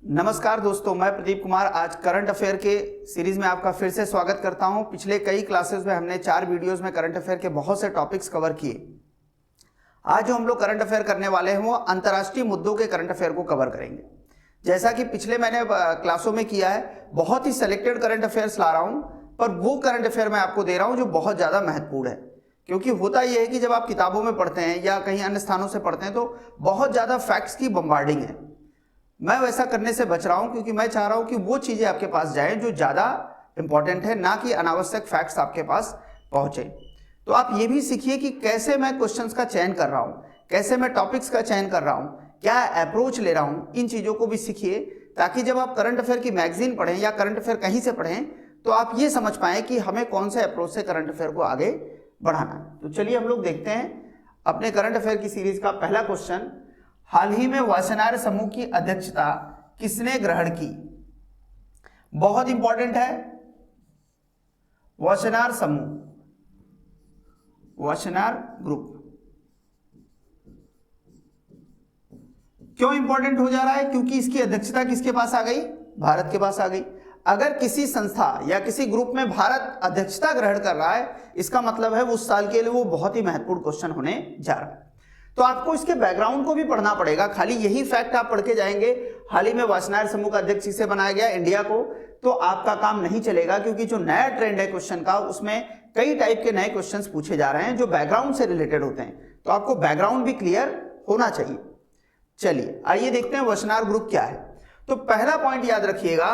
नमस्कार दोस्तों, मैं प्रदीप कुमार आज करंट अफेयर के सीरीज में आपका फिर से स्वागत करता हूं। पिछले कई क्लासेस में हमने 4 वीडियोस में करंट अफेयर के बहुत से टॉपिक्स कवर किए। आज जो हम लोग करंट अफेयर करने वाले हैं वो अंतर्राष्ट्रीय मुद्दों के करंट अफेयर को कवर करेंगे। जैसा कि पिछले मैंने क्लासों में किया है, बहुत ही सिलेक्टेड करंट अफेयर्स ला रहा हूं, पर वो करंट अफेयर मैं आपको दे रहा हूं जो बहुत ज़्यादा महत्वपूर्ण है। क्योंकि होता यह है कि जब आप किताबों में पढ़ते हैं या कहीं अन्य स्थानों से पढ़ते हैं तो बहुत ज़्यादा फैक्ट्स की बम्बार्डिंग है। मैं वैसा करने से बच रहा हूं क्योंकि मैं चाह रहा हूं कि वो चीजें आपके पास जाएं जो ज्यादा इंपॉर्टेंट है, ना कि अनावश्यक फैक्ट्स आपके पास पहुंचे। तो आप ये भी सीखिए कि कैसे मैं क्वेश्चंस का चयन कर रहा हूं, कैसे मैं टॉपिक्स का चयन कर रहा हूं, क्या अप्रोच ले रहा हूं, इन चीजों को भी सीखिए ताकि जब आप करंट अफेयर की मैगजीन पढ़ें या करंट अफेयर कहीं से पढ़ें तो आप ये समझ पाएं कि हमें कौन से अप्रोच से करंट अफेयर को आगे बढ़ाना है। तो चलिए हम लोग देखते हैं अपने करंट अफेयर की सीरीज का पहला क्वेश्चन। हाल ही में वासेनार समूह की अध्यक्षता किसने ग्रहण की? बहुत इंपॉर्टेंट है। वासेनार समूह, वासेनार ग्रुप क्यों इंपॉर्टेंट हो जा रहा है? क्योंकि इसकी अध्यक्षता किसके पास आ गई? भारत के पास आ गई। अगर किसी संस्था या किसी ग्रुप में भारत अध्यक्षता ग्रहण कर रहा है, इसका मतलब है उस साल के लिए वो बहुत ही महत्वपूर्ण क्वेश्चन होने जा रहा है। तो आपको इसके बैकग्राउंड को भी पढ़ना पड़ेगा। खाली यही फैक्ट आप पढ़ के जाएंगे हाल ही में वासेनार समूह का अध्यक्ष किसे बनाया गया, इंडिया को, तो आपका काम नहीं चलेगा। क्योंकि जो नया ट्रेंड है क्वेश्चन का, उसमें कई टाइप के नए क्वेश्चंस पूछे जा रहे हैं जो बैकग्राउंड से रिलेटेड होते हैं। तो आपको बैकग्राउंड भी क्लियर होना चाहिए। चलिए आइए देखते हैं वासेनार ग्रुप क्या है। तो पहला पॉइंट याद रखिएगा,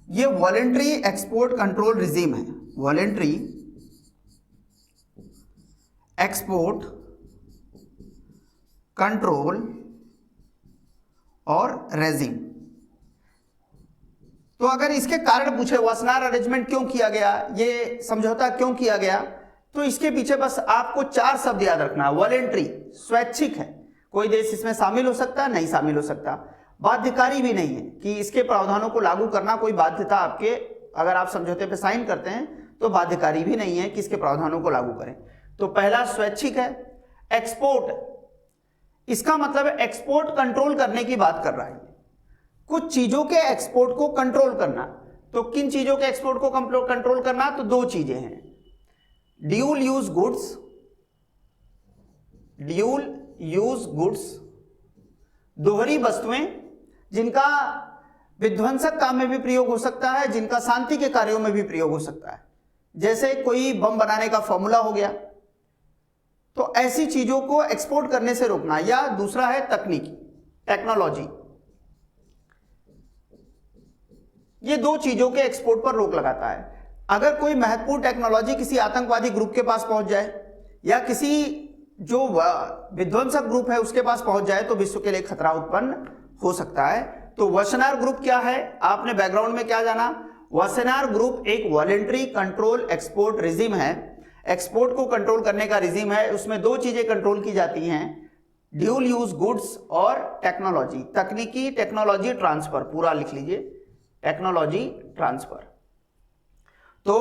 ये वॉलेंट्री एक्सपोर्ट कंट्रोल रिजीम है। वॉलेंट्री एक्सपोर्ट कंट्रोल और रेजिम। तो अगर इसके कारण पूछे वासेनार अरेंजमेंट क्यों किया गया, ये समझौता क्यों किया गया, तो इसके पीछे बस आपको 4 शब्द याद रखना है। वॉलेंट्री, स्वैच्छिक है, कोई देश इसमें शामिल हो सकता है, नहीं शामिल हो सकता। बाध्यकारी भी नहीं है कि इसके प्रावधानों को लागू करना कोई बाध्यता आपके, अगर आप समझौते पे साइन करते हैं तो बाध्यकारी भी नहीं है कि इसके प्रावधानों को लागू करें। तो पहला स्वैच्छिक है। एक्सपोर्ट, इसका मतलब है एक्सपोर्ट कंट्रोल करने की बात कर रहा है। कुछ चीजों के एक्सपोर्ट को कंट्रोल करना। तो किन चीजों के एक्सपोर्ट को कंट्रोल करना? तो 2 चीजें हैं, dual use goods, dual use goods, दोहरी वस्तुएं जिनका विध्वंसक काम में भी प्रयोग हो सकता है, जिनका शांति के कार्यों में भी प्रयोग हो सकता है, जैसे कोई बम बनाने का फॉर्मूला हो गया। तो ऐसी चीजों को एक्सपोर्ट करने से रोकना। या दूसरा है तकनीकी, टेक्नोलॉजी। ये 2 चीजों के एक्सपोर्ट पर रोक लगाता है। अगर कोई महत्वपूर्ण टेक्नोलॉजी किसी आतंकवादी ग्रुप के पास पहुंच जाए या किसी जो विध्वंसक ग्रुप है उसके पास पहुंच जाए तो विश्व के लिए खतरा उत्पन्न हो सकता है। तो वासेनार ग्रुप क्या है, आपने बैकग्राउंड में क्या जाना? वासेनार ग्रुप एक वॉलेंट्री कंट्रोल एक्सपोर्ट रिजीम है। एक्सपोर्ट को कंट्रोल करने का रिजीम है। उसमें 2 चीजें कंट्रोल की जाती हैं, ड्यूल यूज गुड्स और टेक्नोलॉजी, तकनीकी टेक्नोलॉजी ट्रांसफर। पूरा लिख लीजिए, टेक्नोलॉजी ट्रांसफर। तो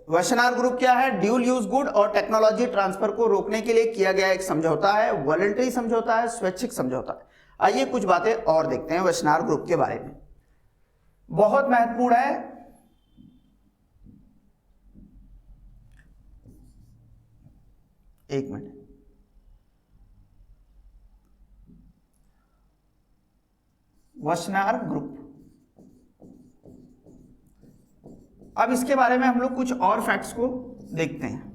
वासेनार ग्रुप क्या है? ड्यूल यूज गुड और टेक्नोलॉजी ट्रांसफर को रोकने के लिए किया गया एक समझौता है। वॉलेंट्री समझौता है, स्वैच्छिक समझौता है। आइए कुछ बातें और देखते हैं वासेनार ग्रुप के बारे में, बहुत महत्वपूर्ण है। एक मिनट, वासेनार ग्रुप, अब इसके बारे में हम लोग कुछ और फैक्ट्स को देखते हैं।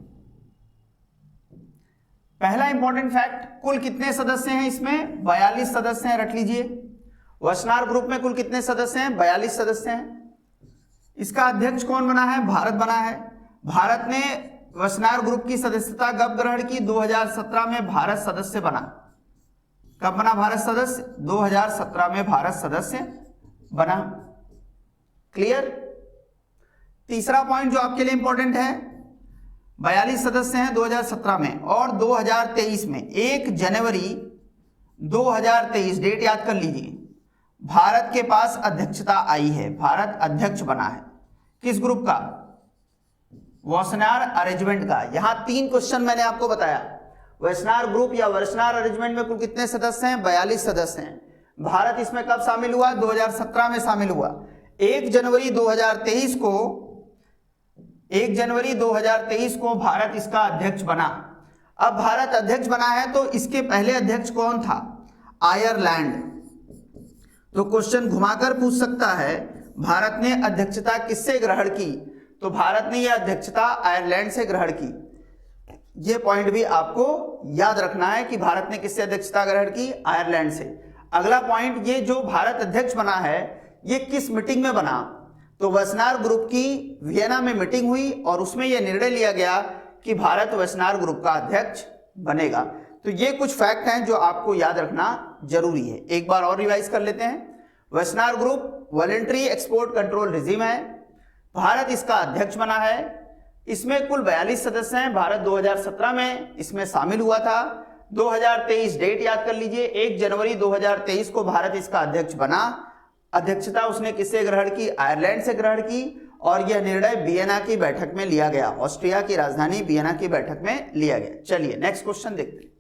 पहला इंपॉर्टेंट फैक्ट, कुल कितने सदस्य हैं इसमें? 42 सदस्य हैं, रख लीजिए। वासेनार ग्रुप में कुल कितने सदस्य हैं? 42 सदस्य हैं। इसका अध्यक्ष कौन बना है? भारत बना है। भारत ने वासेनार ग्रुप की सदस्यता कब ग्रहण की? 2017 में भारत सदस्य बना। कब बना भारत सदस्य? 2017 में भारत सदस्य बना। क्लियर? तीसरा पॉइंट जो आपके लिए इंपॉर्टेंट है, 42 सदस्य हैं 2017 में, और 2023 में 1 जनवरी 2023, डेट याद कर लीजिए, भारत के पास अध्यक्षता आई है। भारत अध्यक्ष बना है किस ग्रुप का? वासेनार अरेंजमेंट का। यहां 3 क्वेश्चन मैंने आपको बताया। वासेनार ग्रुप या वासेनार अरेंजमेंट में कुल कितने सदस्य हैं? 42 सदस्य हैं। भारत इसमें कब शामिल हुआ? 2017 में शामिल हुआ। 1 जनवरी 2023 को भारत इसका अध्यक्ष बना। अब भारत अध्यक्ष बना है तो इसके पहले अध्यक्ष कौन था? आयरलैंड। तो क्वेश्चन घुमाकर पूछ सकता है भारत ने अध्यक्षता किससे ग्रहण की? तो भारत ने यह अध्यक्षता आयरलैंड से ग्रहण की। यह पॉइंट भी आपको याद रखना है कि भारत ने किससे अध्यक्षता ग्रहण की? आयरलैंड से। अगला पॉइंट, ये जो भारत अध्यक्ष बना है ये किस मीटिंग में बना? तो वेस्नार ग्रुप की वियना में मीटिंग हुई और उसमें यह निर्णय लिया गया कि भारत वेस्नार ग्रुप का अध्यक्ष बनेगा। तो ये कुछ फैक्ट हैं जो आपको याद रखना जरूरी है। एक बार और रिवाइज कर लेते हैं। Wassenaar group voluntary export control regime है, भारत इसका अध्यक्ष बना है, इसमें कुल 42 सदस्य हैं। भारत 2017 में इसमें शामिल हुआ था। 2023 डेट याद कर लीजिए, 1 जनवरी 2023 को भारत इसका अध्यक्ष बना। अध्यक्षता उसने किससे ग्रहण की? आयरलैंड से ग्रहण की। और यह निर्णय वियना की बैठक में लिया गया, ऑस्ट्रिया की राजधानी वियना की बैठक में लिया गया। चलिए नेक्स्ट क्वेश्चन देखते हैं।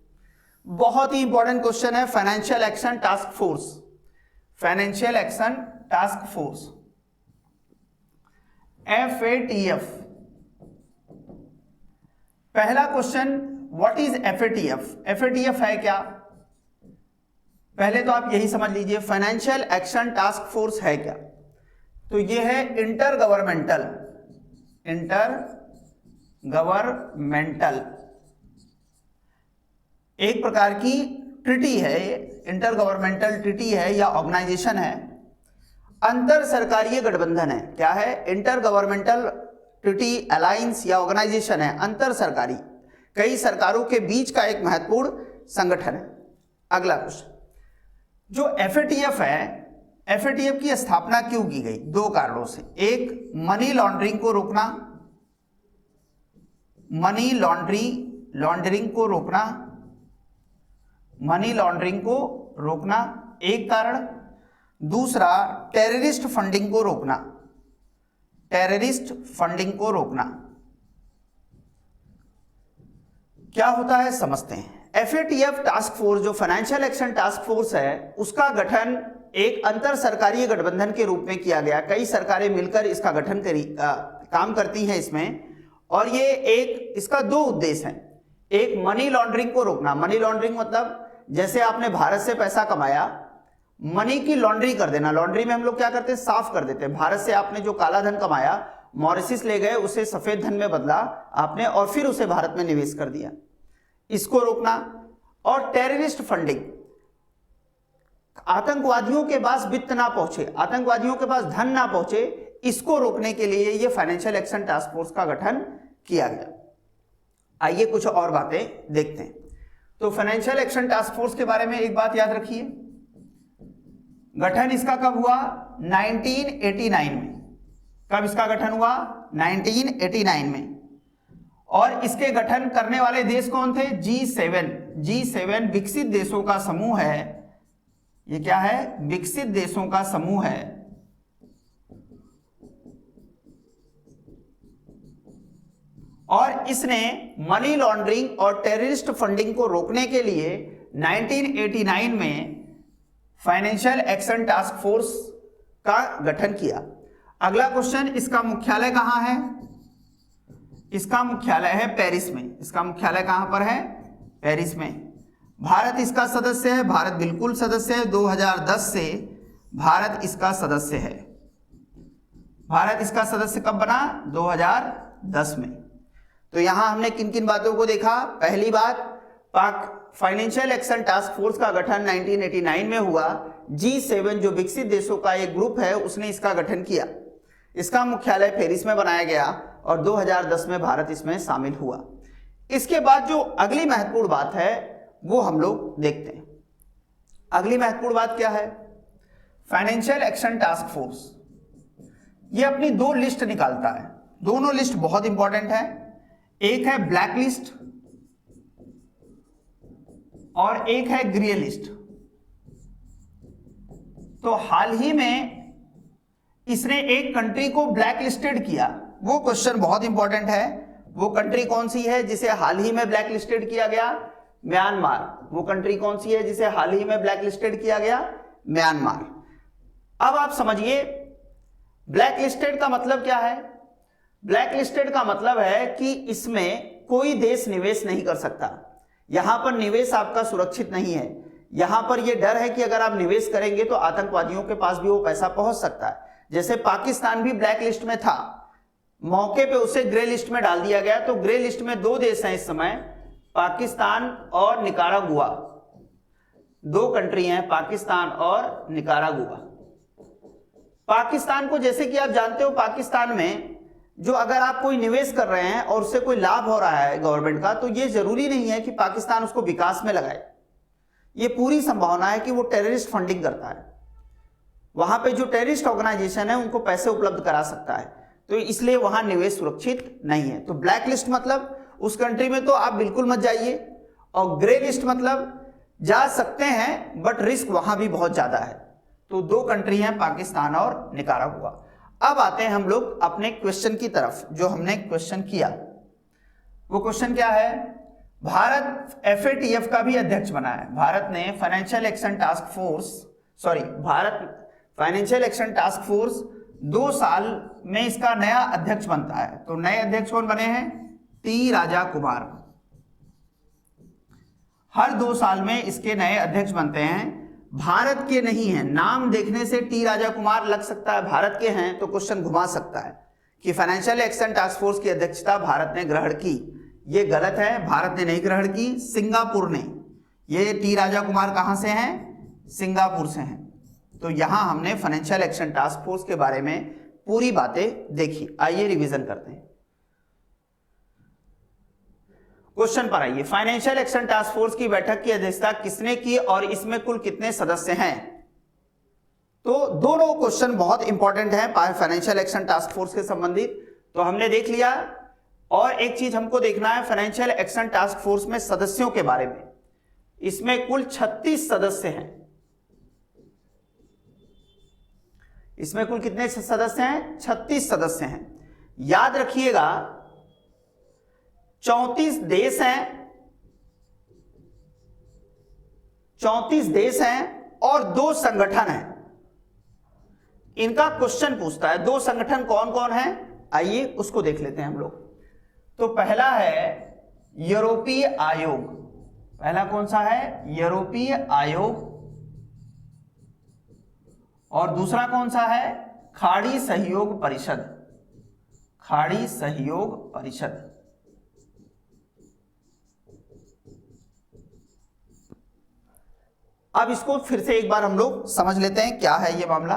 बहुत ही इंपॉर्टेंट क्वेश्चन है, financial action task force. Financial action task force FATF। पहला question, what is FATF? FATF है क्या? पहले तो आप यही समझ लीजिए, फाइनेंशियल एक्शन टास्क फोर्स है क्या? तो ये है इंटर गवर्नमेंटल एक प्रकार की ट्रिटी है, इंटर गवर्नमेंटल ट्रिटी है या ऑर्गेनाइजेशन है, अंतर सरकारीय गठबंधन है। क्या है? इंटर गवर्नमेंटल ट्रिटी अलायंस या ऑर्गेनाइजेशन है, अंतर सरकारी, कई सरकारों के बीच का एक महत्वपूर्ण संगठन है। अगला क्वेश्चन, जो FATF है, FATF की स्थापना क्यों की गई? 2 कारणों से। एक, मनी लॉन्ड्रिंग को रोकना, मनी लॉन्ड्रिंग को रोकना एक कारण। दूसरा, टेररिस्ट फंडिंग को रोकना। क्या होता है समझते हैं। FATF टास्क फोर्स, जो फाइनेंशियल एक्शन टास्क फोर्स है, उसका गठन एक अंतर सरकारीय गठबंधन के रूप में किया गया। कई सरकारें मिलकर इसका गठन काम करती हैं इसमें। और ये इसका 2 उद्देश्य हैं। एक, मनी लॉन्ड्रिंग को रोकना। मनी लॉन्ड्रिंग मतलब जैसे आपने भारत से पैसा कमाया, मनी की लॉन्ड्री कर देना। लॉन्ड्री में हम लोग क्या करते हैं? साफ कर देते हैं। भारत से आपने जो काला धन कमाया, मॉरिशस ले गए, उसे सफेद धन में बदला आपने और फिर उसे भारत में निवेश कर दिया, इसको रोकना। और टेररिस्ट फंडिंग, आतंकवादियों के पास वित्त ना पहुंचे, आतंकवादियों के पास धन ना पहुंचे, इसको रोकने के लिए यह फाइनेंशियल एक्शन टास्क फोर्स का गठन किया गया। आइए कुछ और बातें देखते हैं। तो फाइनेंशियल एक्शन टास्क फोर्स के बारे में एक बात याद रखिए, गठन इसका कब हुआ? 1989 में। कब इसका गठन हुआ? 1989 में। और इसके गठन करने वाले देश कौन थे? G7 विकसित देशों का समूह है। ये क्या है? विकसित देशों का समूह है। और इसने मनी लॉन्ड्रिंग और टेररिस्ट फंडिंग को रोकने के लिए 1989 में फाइनेंशियल एक्शन टास्क फोर्स का गठन किया। अगला क्वेश्चन, इसका मुख्यालय कहां है? इसका मुख्यालय है पेरिस में। इसका मुख्यालय कहां पर है? पेरिस में। भारत इसका सदस्य है। भारत बिल्कुल सदस्य है। 2010 से भारत इसका सदस्य है। भारत इसका सदस्य कब बना? 2010 में। तो यहां हमने किन किन बातों को देखा? पहली बात, फाइनेंशियल एक्शन टास्क फोर्स का गठन 1989 में हुआ। G7 जो विकसित देशों का एक ग्रुप है, उसने इसका गठन किया। इसका मुख्यालय पेरिस में बनाया गया और 2010 में भारत इसमें शामिल हुआ। इसके बाद जो अगली महत्वपूर्ण बात है वो हम लोग देखते हैं। अगली महत्वपूर्ण बात क्या है? फाइनेंशियल एक्शन टास्क फोर्स ये अपनी 2 लिस्ट निकालता है। दोनों लिस्ट बहुत इंपॉर्टेंट है। एक है ब्लैक लिस्ट और एक है ग्रे लिस्ट। तो हाल ही में इसने एक कंट्री को ब्लैक लिस्टेड किया। वो क्वेश्चन बहुत इंपॉर्टेंट है। वो कंट्री कौन सी है जिसे हाल ही में ब्लैक लिस्टेड किया गया? म्यांमार। वो कंट्री कौन सी है जिसे हाल ही में ब्लैक लिस्टेड किया गया? म्यांमार। अब आप समझिए ब्लैक लिस्टेड का मतलब क्या है। ब्लैक लिस्टेड का मतलब है कि इसमें कोई देश निवेश नहीं कर सकता, यहां पर निवेश आपका सुरक्षित नहीं है। यहां पर यह डर है कि अगर आप निवेश करेंगे तो आतंकवादियों के पास भी वो पैसा पहुंच सकता है। जैसे पाकिस्तान भी ब्लैक लिस्ट में था, मौके पे उसे ग्रे लिस्ट में डाल दिया गया। तो ग्रे लिस्ट में दो देश हैं इस समय, पाकिस्तान और निकारागुआ। दो कंट्री हैं, पाकिस्तान और निकारागुआ। पाकिस्तान को जैसे कि आप जानते हो, पाकिस्तान में जो अगर आप कोई निवेश कर रहे हैं और उससे कोई लाभ हो रहा है गवर्नमेंट का, तो ये जरूरी नहीं है कि पाकिस्तान उसको विकास में लगाए। ये पूरी संभावना है कि वो टेररिस्ट फंडिंग करता है, वहां पे जो टेररिस्ट ऑर्गेनाइजेशन है उनको पैसे उपलब्ध करा सकता है, तो इसलिए वहां निवेश सुरक्षित नहीं है। तो ब्लैक लिस्ट मतलब उस कंट्री में तो आप बिल्कुल मत जाइए, और ग्रे लिस्ट मतलब जा सकते हैं बट रिस्क वहां भी बहुत ज्यादा है। तो दो कंट्री हैं, पाकिस्तान और निकारागुआ। अब आते हैं हम लोग अपने क्वेश्चन की तरफ, जो हमने क्वेश्चन किया। वो क्वेश्चन क्या है, भारत FATF का भी अध्यक्ष बना है। Bharat financial action task force 2 साल में इसका नया अध्यक्ष बनता है। तो नए अध्यक्ष कौन बने हैं, टी राजा कुमार। हर 2 साल में इसके नए अध्यक्ष बनते हैं। भारत के नहीं है, नाम देखने से टी राजा कुमार लग सकता है भारत के हैं, तो क्वेश्चन घुमा सकता है कि फाइनेंशियल एक्शन टास्क फोर्स की अध्यक्षता भारत ने ग्रहण की। ये गलत है, भारत ने नहीं ग्रहण की, सिंगापुर ने। ये टी राजा कुमार कहां से हैं, सिंगापुर से हैं। तो यहां हमने फाइनेंशियल एक्शन टास्क फोर्स के बारे में पूरी बातें देखी। आइए रिवीजन करते हैं। क्वेश्चन पर आइए, फाइनेंशियल एक्शन टास्क फोर्स की बैठक की अध्यक्षता किसने की और इसमें कुल कितने सदस्य हैं। तो दोनों क्वेश्चन बहुत इंपॉर्टेंट हैं फाइनेंशियल एक्शन टास्क फोर्स के संबंधित, तो हमने देख लिया। और एक चीज हमको देखना है फाइनेंशियल एक्शन टास्क फोर्स में सदस्यों के बारे में। इसमें कुल 36 सदस्य हैं। इसमें कुल कितने सदस्य हैं, 36 सदस्य हैं। याद रखिएगा 34 देश हैं, 34 देश हैं और 2 संगठन हैं। इनका क्वेश्चन पूछता है 2 संगठन कौन कौन है, आइए उसको देख लेते हैं हम लोग। तो पहला है यूरोपीय आयोग। पहला कौन सा है, यूरोपीय आयोग। और दूसरा कौन सा है, खाड़ी सहयोग परिषद। खाड़ी सहयोग परिषद। अब इसको फिर से एक बार हम लोग समझ लेते हैं क्या है ये मामला।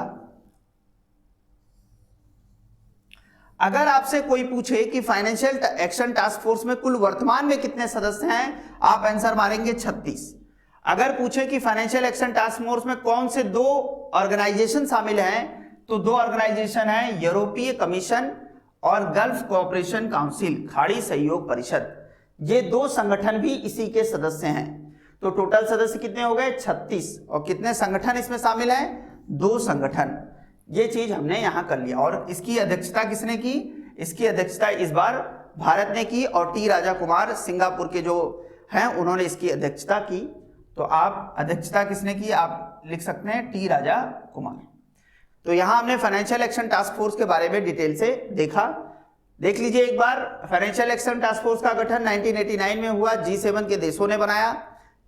अगर आपसे कोई पूछे कि फाइनेंशियल एक्शन टास्क फोर्स में कुल वर्तमान में कितने सदस्य हैं, आप आंसर मारेंगे 36। अगर पूछे कि फाइनेंशियल एक्शन टास्क फोर्स में कौन से 2 ऑर्गेनाइजेशन शामिल हैं, तो 2 ऑर्गेनाइजेशन हैं, यूरोपीय कमीशन और गल्फ कोऑपरेशन काउंसिल, खाड़ी सहयोग परिषद। ये 2 संगठन भी इसी के सदस्य हैं। तो टोटल सदस्य कितने हो गए, 36। और कितने संगठन इसमें शामिल हैं, 2 संगठन। ये चीज हमने यहां कर लिया। और इसकी अध्यक्षता किसने की, इसकी अध्यक्षता इस बार भारत ने की और टी राजा कुमार सिंगापुर के जो हैं उन्होंने इसकी अध्यक्षता की। तो आप अध्यक्षता किसने की, आप लिख सकते हैं टी राजा कुमार। तो यहां हमने फाइनेंशियल एक्शन टास्क फोर्स के बारे में डिटेल से देखा। देख लीजिए एक बार, फाइनेंशियल एक्शन टास्क फोर्स का गठन 1989 में हुआ, G7 के देशों ने बनाया।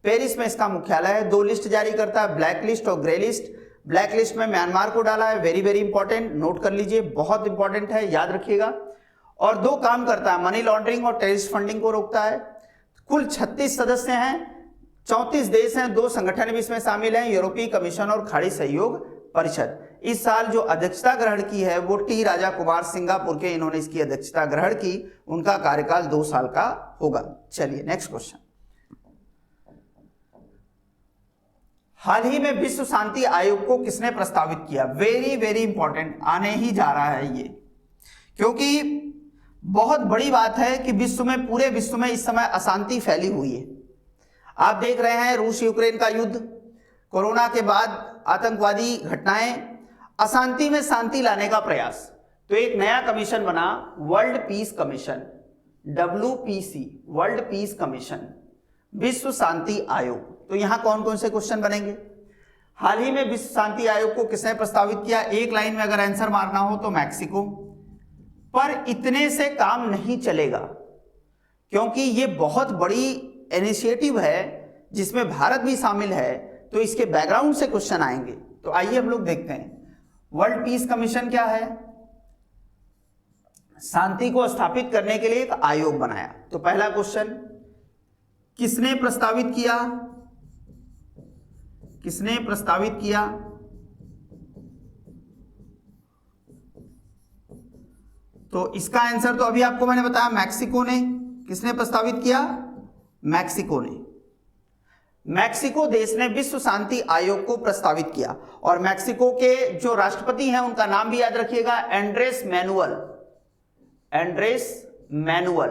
पेरिस में इसका मुख्यालय है। 2 लिस्ट जारी करता है, ब्लैक लिस्ट और ग्रे लिस्ट। ब्लैक लिस्ट में म्यांमार को डाला है, वेरी वेरी इंपॉर्टेंट, नोट कर लीजिए, बहुत इंपॉर्टेंट है, याद रखिएगा। और 2 काम करता है, मनी लॉन्ड्रिंग और टेररिस्ट फंडिंग को रोकता है। कुल 36 सदस्य हैं, 34 देश हैं, 2 संगठन भी इसमें शामिल हैं, यूरोपीय कमीशन और खाड़ी सहयोग परिषद। इस साल जो अध्यक्षता ग्रहण की है वो टी राजा कुमार सिंगापुर के, इन्होंने इसकी अध्यक्षता ग्रहण की। उनका कार्यकाल 2 साल का होगा। चलिए नेक्स्ट क्वेश्चन। हाल ही में विश्व शांति आयोग को किसने प्रस्तावित किया, वेरी वेरी इंपॉर्टेंट, आने ही जा रहा है ये, क्योंकि बहुत बड़ी बात है कि विश्व में, पूरे विश्व में इस समय अशांति फैली हुई है। आप देख रहे हैं रूस यूक्रेन का युद्ध, कोरोना के बाद आतंकवादी घटनाएं, अशांति में शांति लाने का प्रयास। तो एक नया कमीशन बना, world peace commission, WPC, world peace commission, विश्व शांति आयोग। तो यहां कौन कौन से क्वेश्चन बनेंगे, हाल ही में विश्व शांति आयोग को किसने प्रस्तावित किया? एक लाइन में अगर आंसर मारना हो तो मैक्सिको। पर इतने से काम नहीं चलेगा, क्योंकि ये बहुत बड़ी इनिशिएटिव है जिसमें भारत भी शामिल है, तो इसके बैकग्राउंड से क्वेश्चन आएंगे। तो आइए हम लोग देखते हैं। वर्ल्ड पीस कमीशन क्या है? शांति को स्थापित करने के लिए एक आयोग बनाया। तो पहला क्वेश्चन, किसने प्रस्तावित किया? किसने प्रस्तावित किया? तो इसका आंसर तो अभी आपको मैंने बताया, मैक्सिको ने। किसने प्रस्तावित किया? मैक्सिको ने। मैक्सिको देश ने विश्व शांति आयोग को प्रस्तावित किया, और मैक्सिको के जो राष्ट्रपति हैं उनका नाम भी याद रखिएगा, एंड्रेस मैनुअल। Andres Manuel.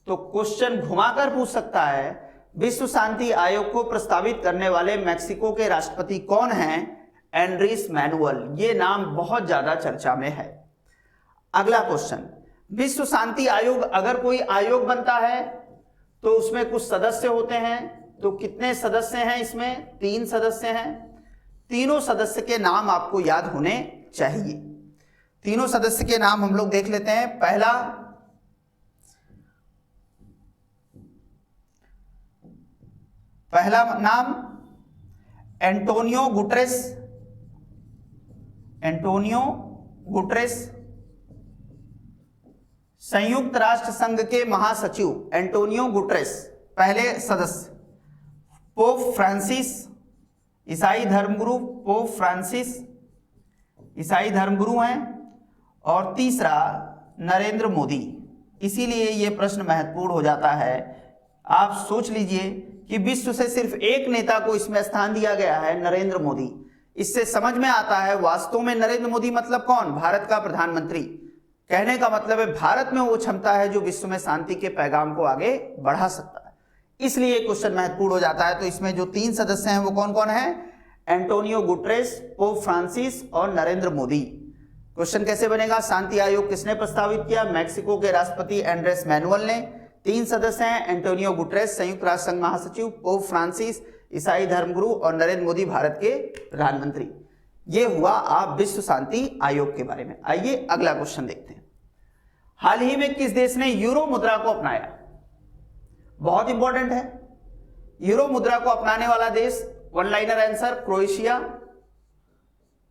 तो क्वेश्चन घुमाकर पूछ सकता है, विश्व शांति आयोग को प्रस्तावित करने वाले मैक्सिको के राष्ट्रपति कौन हैं? Andres Manuel. ये नाम बहुत ज्यादा चर्चा में है। अगला क्वेश्चन, विश्व शांति आयोग अगर कोई आयोग बनता है तो उसमें कुछ सदस्य होते हैं। तो कितने सदस्य हैं इसमें? 3 सदस्य हैं। तीनों सदस्य के नाम आपको याद होने चाहिए। तीनों सदस्य के नाम हम लोग देख लेते हैं। पहला नाम एंटोनियो गुटेरेस। एंटोनियो गुटेरेस संयुक्त राष्ट्र संघ के महासचिव, एंटोनियो गुटेरेस पहले सदस्य। पोप फ्रांसिस, ईसाई धर्मगुरु, पोप फ्रांसिस ईसाई धर्मगुरु हैं। और तीसरा नरेंद्र मोदी। इसीलिए ये प्रश्न महत्वपूर्ण हो जाता है। आप सोच लीजिए कि विश्व से सिर्फ एक नेता को इसमें स्थान दिया गया है, नरेंद्र मोदी। इससे समझ में आता है वास्तव में नरेंद्र मोदी मतलब कौन? भारत का प्रधानमंत्री। कहने का मतलब है भारत में वो क्षमता है जो विश्व में शांति के पैगाम को आगे बढ़ा सकता है। इसलिए क्वेश्चन महत्वपूर्ण हो जाता है। तो इसमें जो 3 सदस्य हैं वो कौन कौन है? एंटोनियो गुटेरेस, पोप फ्रांसिस और नरेंद्र मोदी। क्वेश्चन कैसे बनेगा? शांति आयोग किसने प्रस्तावित किया? मैक्सिको के राष्ट्रपति एंड्रेस मैनुअल ने। 3 सदस्य हैं, एंटोनियो गुटेरेस संयुक्त राष्ट्र संघ महासचिव, पोप फ्रांसिस ईसाई धर्मगुरु और नरेंद्र मोदी भारत के प्रधानमंत्री। ये हुआ आप विश्व शांति आयोग के बारे में। आइए अगला क्वेश्चन देखते हैं। हाल ही में किस देश ने यूरो मुद्रा को अपनाया? बहुत इंपॉर्टेंट है। यूरो मुद्रा को अपनाने वाला देश, one liner answer, Croatia.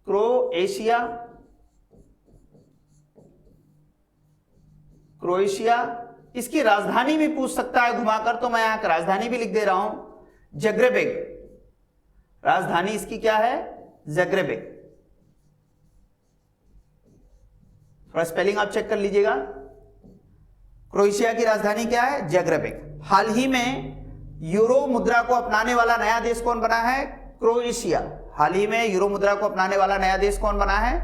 Croatia. Croatia. इसकी राजधानी भी पूछ सकता है घुमाकर, तो मैं यहां राजधानी भी लिख दे रहा हूं, ज़ग्रेब। राजधानी इसकी क्या है? ज़ग्रेब। थोड़ा स्पेलिंग आप चेक कर लीजिएगा। क्रोएशिया की राजधानी क्या है? ज़ग्रेब। हाल ही में यूरो मुद्रा को अपनाने वाला नया देश कौन बना है? क्रोएशिया। हाल ही में यूरो मुद्रा को अपनाने वाला नया देश कौन बना है?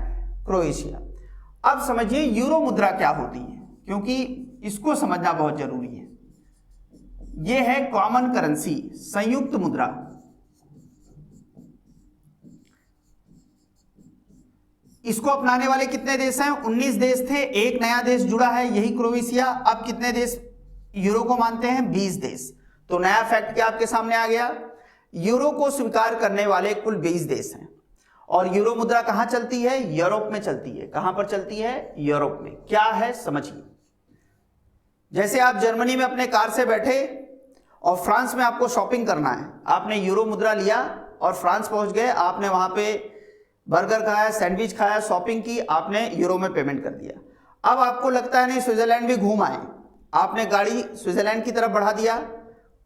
क्रोएशिया। अब समझिए यूरो मुद्रा क्या होती है, क्योंकि इसको समझना बहुत जरूरी है। यह है कॉमन करेंसी, संयुक्त मुद्रा। इसको अपनाने वाले कितने देश हैं? 19 देश थे, एक नया देश जुड़ा है, यही क्रोएशिया। अब कितने देश यूरो को मानते हैं? 20 देश। तो नया फैक्ट क्या आपके सामने आ गया? यूरो को स्वीकार करने वाले कुल 20 देश हैं। और यूरो मुद्रा कहां चलती है? यूरोप में चलती है। कहां पर चलती है? यूरोप में। क्या है समझिए। जैसे आप जर्मनी में अपने कार से बैठे और फ्रांस में आपको शॉपिंग करना है, आपने यूरो मुद्रा लिया और फ्रांस पहुंच गए, आपने वहां पे बर्गर खाया, सैंडविच खाया, शॉपिंग की, आपने यूरो में पेमेंट कर दिया। अब आपको लगता है नहीं स्विट्जरलैंड भी घूम आए, आपने गाड़ी स्विट्जरलैंड की तरफ बढ़ा दिया,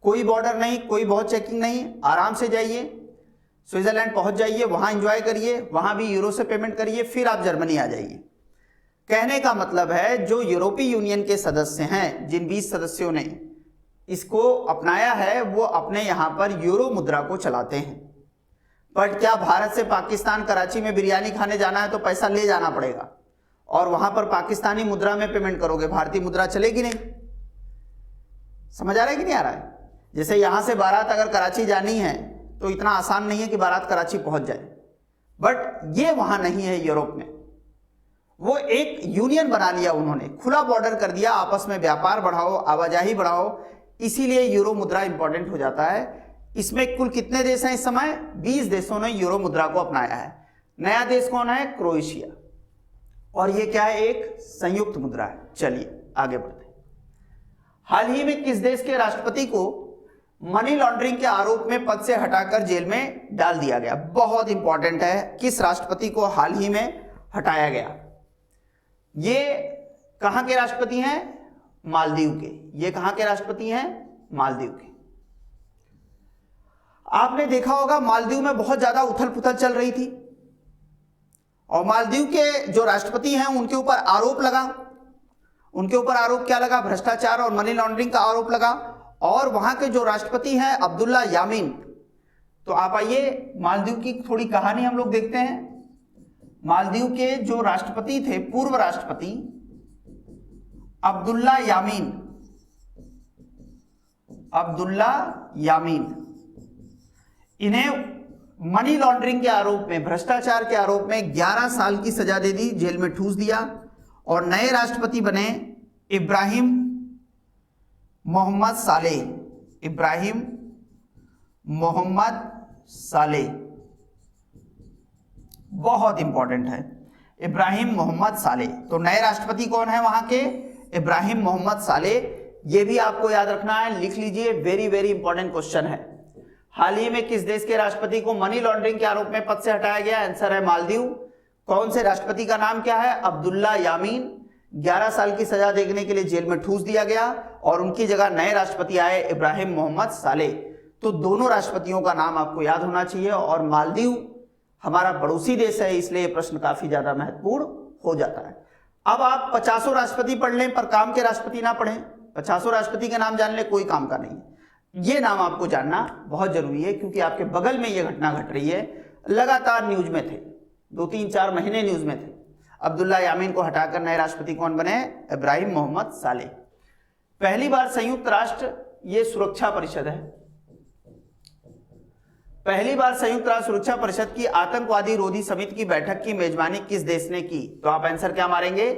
कोई बॉर्डर नहीं, कोई बहुत चेकिंग नहीं, आराम से जाइए स्विट्जरलैंड पहुंच जाइए, वहां एंजॉय करिए, वहां भी यूरो से पेमेंट करिए, फिर आप जर्मनी आ जाइए। कहने का मतलब है जो यूरोपीय यूनियन के सदस्य हैं, जिन 20 सदस्यों ने इसको अपनाया है, वो अपने यहां पर यूरो मुद्रा को चलाते हैं। बट क्या भारत से पाकिस्तान कराची में बिरयानी खाने जाना है तो पैसा ले जाना पड़ेगा और वहां पर पाकिस्तानी मुद्रा में पेमेंट करोगे, भारतीय मुद्रा चलेगी नहीं। समझ आ रहा है कि नहीं आ रहा है? जैसे यहां से बारात अगर कराची जानी है तो इतना आसान नहीं है कि बारात कराची पहुंच जाए, बट ये वहां नहीं है। यूरोप में वो एक यूनियन बना लिया उन्होंने, खुला बॉर्डर कर दिया, आपस में व्यापार बढ़ाओ, आवाजाही बढ़ाओ, इसीलिए यूरो मुद्रा इंपॉर्टेंट हो जाता है। इसमें कुल कितने देश हैं इस समय? 20 देशों ने यूरो मुद्रा को अपनाया है। नया देश कौन है? क्रोएशिया। और ये क्या है? एक संयुक्त मुद्रा है। चलिए आगे बढ़ते हैं। हाल ही में किस देश के राष्ट्रपति को मनी लॉन्ड्रिंग के आरोप में पद से हटाकर जेल में डाल दिया गया? बहुत इंपॉर्टेंट है, किस राष्ट्रपति को हाल ही में हटाया गया? ये कहां के राष्ट्रपति हैं? मालदीव के। ये कहां के राष्ट्रपति हैं? मालदीव के। आपने देखा होगा मालदीव में बहुत ज्यादा उथल पुथल चल रही थी और मालदीव के जो राष्ट्रपति हैं उनके ऊपर आरोप लगा। उनके ऊपर आरोप क्या लगा? भ्रष्टाचार और मनी लॉन्ड्रिंग का आरोप लगा। और वहां के जो राष्ट्रपति हैं अब्दुल्ला यामीन, तो आप आइए मालदीव की थोड़ी कहानी हम लोग देखते हैं। मालदीव के जो राष्ट्रपति थे, पूर्व राष्ट्रपति अब्दुल्ला यामीन, अब्दुल्ला यामीन, इन्हें मनी लॉन्ड्रिंग के आरोप में, भ्रष्टाचार के आरोप में 11 साल की सजा दे दी, जेल में ठूस दिया। और नए राष्ट्रपति बने इब्राहिम मोहम्मद सालेह। इब्राहिम मोहम्मद सालेह बहुत इंपॉर्टेंट है, इब्राहिम मोहम्मद सालेह। तो नए राष्ट्रपति कौन है वहां के? इब्राहिम मोहम्मद सालेह। यह भी आपको याद रखना है, लिख लीजिए, वेरी वेरी इंपॉर्टेंट क्वेश्चन है। हाल ही में किस देश के राष्ट्रपति को मनी लॉन्ड्रिंग के आरोप में पद से हटाया गया? आंसर है मालदीव। कौन से राष्ट्रपति का नाम क्या है? अब्दुल्ला यामीन। 11 साल की सजा देने के लिए जेल में ठूस दिया गया और उनकी जगह नए राष्ट्रपति आए इब्राहिम मोहम्मद सालेह। तो दोनों राष्ट्रपतियों का नाम आपको याद होना चाहिए। और मालदीव हमारा पड़ोसी देश है, इसलिए यह प्रश्न काफी ज्यादा महत्वपूर्ण हो जाता है। अब आप 50 राष्ट्रपति पढ़ लें पर काम के राष्ट्रपति ना पढ़ें। 50 राष्ट्रपति के नाम जान ले, कोई काम का नहीं। ये नाम आपको जानना बहुत जरूरी है क्योंकि आपके बगल में ये घटना घट रही है। लगातार न्यूज में थे, 2-3-4 महीने न्यूज में थे। अब्दुल्ला यामीन को हटाकर नए राष्ट्रपति कौन बने? इब्राहिम मोहम्मद सालेह। पहली बार संयुक्त राष्ट्र, ये सुरक्षा परिषद है, पहली बार संयुक्त राष्ट्र सुरक्षा परिषद की आतंकवादी रोधी समिति की बैठक की मेजबानी किस देश ने की? तो आप आंसर क्या मारेंगे?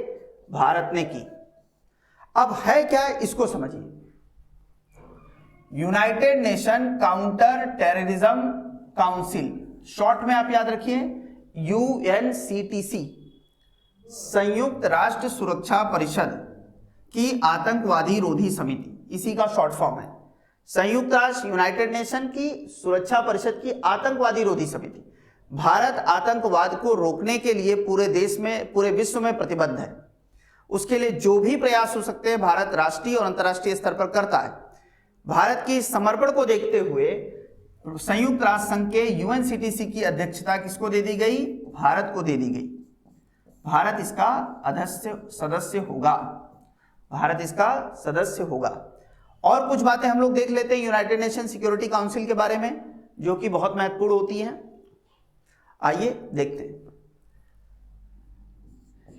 भारत ने की। अब है क्या, इसको समझिए। United nation counter terrorism council, short में आप याद रखिए UNCTC, संयुक्त राष्ट्र सुरक्षा परिषद की आतंकवादी रोधी समिति, इसी का शॉर्ट फॉर्म है। संयुक्त राष्ट्र यूनाइटेड नेशन की सुरक्षा परिषद की आतंकवादी रोधी समिति। भारत आतंकवाद को रोकने के लिए पूरे देश में, पूरे विश्व में प्रतिबद्ध है। उसके लिए जो भी प्रयास हो सकते हैं भारत राष्ट्रीय और अंतर्राष्ट्रीय स्तर पर करता है। भारत की समर्पण को देखते हुए संयुक्त राष्ट्र संघ के UNCTC की अध्यक्षता किसको दे दी गई? भारत को दे दी गई। भारत इसका सदस्य होगा। भारत इसका सदस्य होगा। और कुछ बातें हम लोग देख लेते हैं यूनाइटेड नेशन सिक्योरिटी काउंसिल के बारे में, जो कि बहुत महत्वपूर्ण होती हैं। आइए देखते हैं।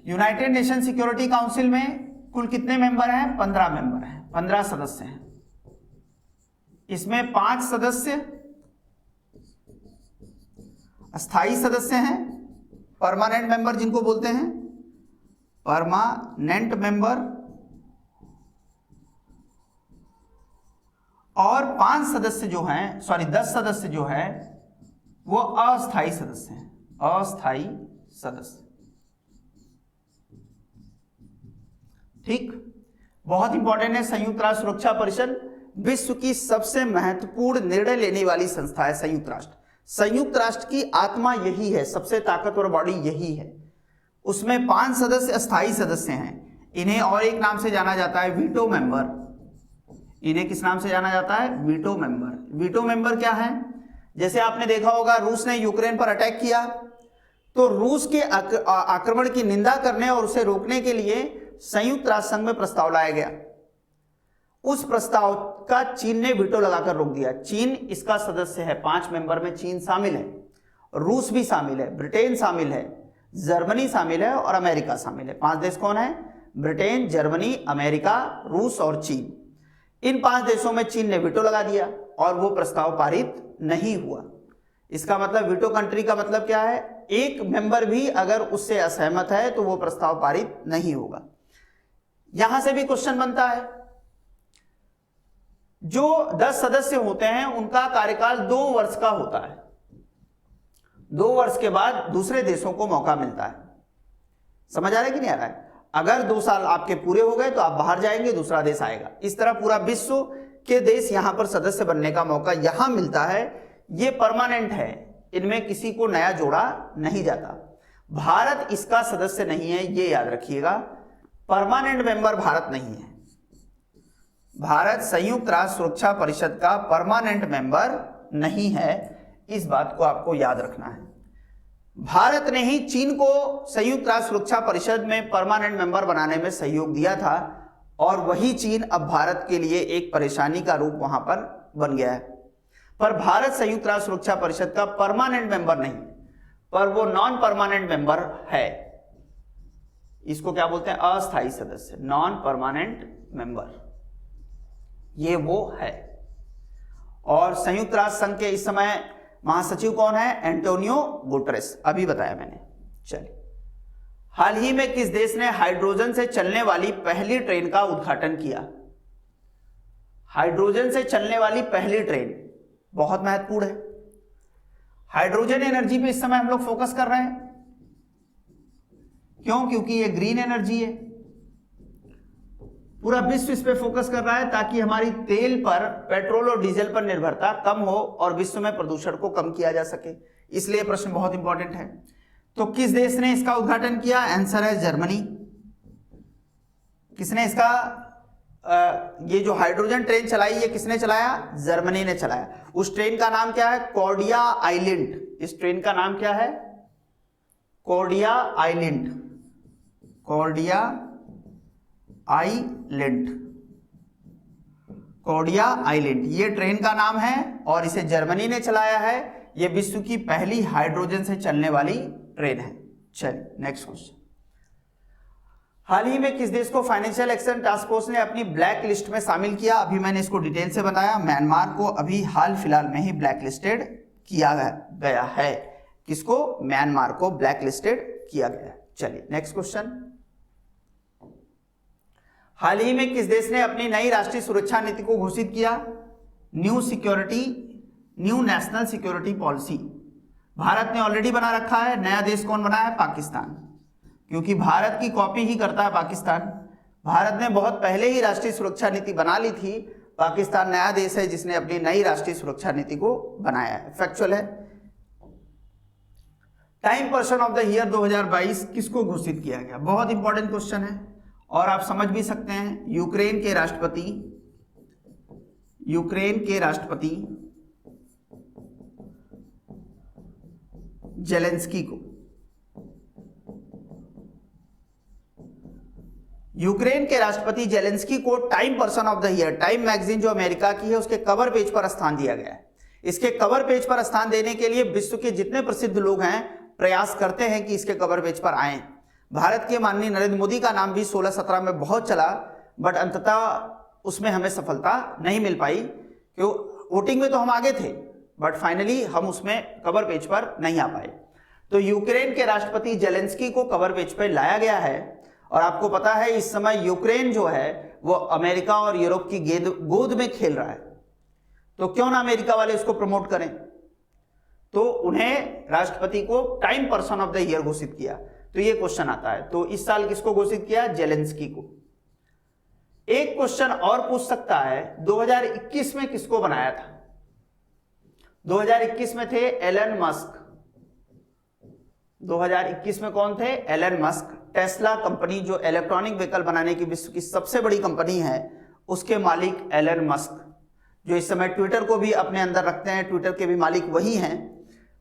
यूनाइटेड नेशन सिक्योरिटी काउंसिल में कुल कितने मेंबर हैं? 15 मेंबर हैं, 15 सदस्य हैं। इसमें 5 सदस्य अस्थाई सदस्य हैं, परमानेंट मेंबर जिनको बोलते हैं, परमानेंट मेंबर, और 5 सदस्य जो हैं, 10 सदस्य जो हैं वो अस्थाई सदस्य हैं, अस्थाई सदस्य। ठीक, बहुत इंपॉर्टेंट है। संयुक्त राष्ट्र सुरक्षा परिषद विश्व की सबसे महत्वपूर्ण निर्णय लेने वाली संस्था है। संयुक्त राष्ट्र, संयुक्त राष्ट्र की आत्मा यही है, सबसे ताकतवर बॉडी यही है। उसमें 5 सदस्य अस्थाई सदस्य हैं। इन्हें और एक नाम से जाना जाता है वीटो मेंबर। इन्हें किस नाम से जाना जाता है? Veto member. वीटो मेंबर क्या है? जैसे आपने देखा होगा रूस ने यूक्रेन पर अटैक किया, तो रूस के आक्रमण की निंदा करने और उसे रोकने के लिए संयुक्त राष्ट्र संघ में प्रस्ताव लाया गया। उस प्रस्ताव का चीन ने वीटो लगाकर रोक दिया। चीन इसका सदस्य है, 5 मेंबर में चीन शामिल है, रूस भी शामिल है, ब्रिटेन शामिल है, जर्मनी शामिल है और अमेरिका शामिल है। 5 देश कौन है? ब्रिटेन, जर्मनी, अमेरिका, रूस और चीन। इन 5 देशों में चीन ने वीटो लगा दिया और वो प्रस्ताव पारित नहीं हुआ। इसका मतलब वीटो कंट्री का मतलब क्या है? एक मेंबर भी अगर उससे असहमत है तो वो प्रस्ताव पारित नहीं होगा। यहां से भी क्वेश्चन बनता है, जो 10 सदस्य होते हैं उनका कार्यकाल 2 वर्ष का होता है। 2 वर्ष के बाद दूसरे देशों को मौका मिलता है। समझ आ रहा है कि नहीं आ रहा है? अगर 2 साल आपके पूरे हो गए तो आप बाहर जाएंगे, दूसरा देश आएगा। इस तरह पूरा विश्व के देश यहां पर सदस्य बनने का मौका यहां मिलता है। ये परमानेंट है, इनमें किसी को नया जोड़ा नहीं जाता। भारत इसका सदस्य नहीं है, ये याद रखिएगा। परमानेंट मेंबर भारत नहीं है। भारत संयुक्त राष्ट्र सुरक्षा परिषद का परमानेंट मेंबर नहीं है, इस बात को आपको याद रखना है। भारत ने ही चीन को संयुक्त राष्ट्र सुरक्षा परिषद में परमानेंट मेंबर बनाने में सहयोग दिया था और वही चीन अब भारत के लिए एक परेशानी का रूप वहां पर बन गया है। पर भारत संयुक्त राष्ट्र सुरक्षा परिषद का परमानेंट मेंबर नहीं, पर वो नॉन परमानेंट मेंबर है। इसको क्या बोलते हैं? अस्थायी सदस्य, नॉन परमानेंट मेंबर, ये वो है। और संयुक्त राष्ट्र संघ के इस समय महासचिव कौन है? एंटोनियो गुटेरेस, अभी बताया मैंने। चलिए, हाल ही में किस देश ने हाइड्रोजन से चलने वाली पहली ट्रेन का उद्घाटन किया? हाइड्रोजन से चलने वाली पहली ट्रेन बहुत महत्वपूर्ण है। हाइड्रोजन एनर्जी पे इस समय हम लोग फोकस कर रहे हैं। क्यों? क्योंकि ये ग्रीन एनर्जी है। पूरा विश्व इस पे फोकस कर रहा है ताकि हमारी तेल पर, पेट्रोल और डीजल पर निर्भरता कम हो और विश्व में प्रदूषण को कम किया जा सके। इसलिए प्रश्न बहुत इंपॉर्टेंट है। तो किस देश ने इसका उद्घाटन किया? आंसर है जर्मनी। किसने इसका ये जो हाइड्रोजन ट्रेन चलाई, ये किसने चलाया? जर्मनी ने चलाया। उस ट्रेन का नाम क्या है? कॉर्डिया आइलैंड। इस ट्रेन का नाम क्या है? कॉर्डिया आइलैंड। कॉर्डिया आइलैंड, कॉर्डिया आइलैंड, ये ट्रेन का नाम है और इसे जर्मनी ने चलाया है। ये विश्व की पहली हाइड्रोजन से चलने वाली ट्रेन है। चलिए नेक्स्ट क्वेश्चन। हाल ही में किस देश को फाइनेंशियल एक्शन टास्क फोर्स ने अपनी ब्लैक लिस्ट में शामिल किया? अभी मैंने इसको डिटेल से बताया। म्यांमार को अभी हाल फिलहाल में ही ब्लैक लिस्टेड किया गया है। किसको? म्यांमार को ब्लैक लिस्टेड किया गया है। चलिए नेक्स्ट क्वेश्चन। हाल ही में किस देश ने अपनी नई राष्ट्रीय सुरक्षा नीति को घोषित किया? New national security policy. Bharat ने ऑलरेडी बना रखा है। नया देश कौन बना है? पाकिस्तान, क्योंकि भारत की कॉपी ही करता है पाकिस्तान। भारत ने बहुत पहले ही राष्ट्रीय सुरक्षा नीति बना ली थी। पाकिस्तान नया देश है जिसने अपनी नई राष्ट्रीय सुरक्षा नीति को बनाया है। फैक्चुअल है। Time person of the year 2022 किसको घोषित किया गया? बहुत इंपॉर्टेंट क्वेश्चन है और आप समझ भी सकते हैं। यूक्रेन के राष्ट्रपति जेलेंस्की को। यूक्रेन के राष्ट्रपति जेलेंस्की को time person of the year, time magazine जो अमेरिका की है, उसके कवर पेज पर स्थान दिया गया है। इसके कवर पेज पर स्थान देने के लिए विश्व के जितने प्रसिद्ध लोग हैं प्रयास करते हैं कि इसके कवर पेज पर आएं। भारत के माननीय नरेंद्र मोदी का नाम भी 16-17 में बहुत चला, बट अंततः उसमें हमें सफलता नहीं मिल पाई। क्यों? वोटिंग में तो हम आगे थे, बट फाइनली हम उसमें कवर पेज पर नहीं आ पाए। तो यूक्रेन के राष्ट्रपति जेलेंस्की को कवर पेज पर लाया गया है। और आपको पता है इस समय यूक्रेन जो है वो अमेरिका और यूरोप की गोद में खेल रहा है। तो क्यों ना अमेरिका वाले उसको प्रमोट करें? तो उन्हें राष्ट्रपति को time person of the year घोषित किया। तो ये क्वेश्चन आता है। तो इस साल किसको घोषित किया? जेलेंस्की को। एक क्वेश्चन और पूछ सकता है, 2021 में किसको बनाया था? 2021 में थे एलन मस्क। 2021 में कौन थे? Elon Musk. टेस्ला कंपनी जो इलेक्ट्रॉनिक व्हीकल बनाने की विश्व की सबसे बड़ी कंपनी है, उसके मालिक एलन मस्क, जो इस समय ट्विटर को भी अपने अंदर रखते हैं, ट्विटर के भी मालिक वही हैं।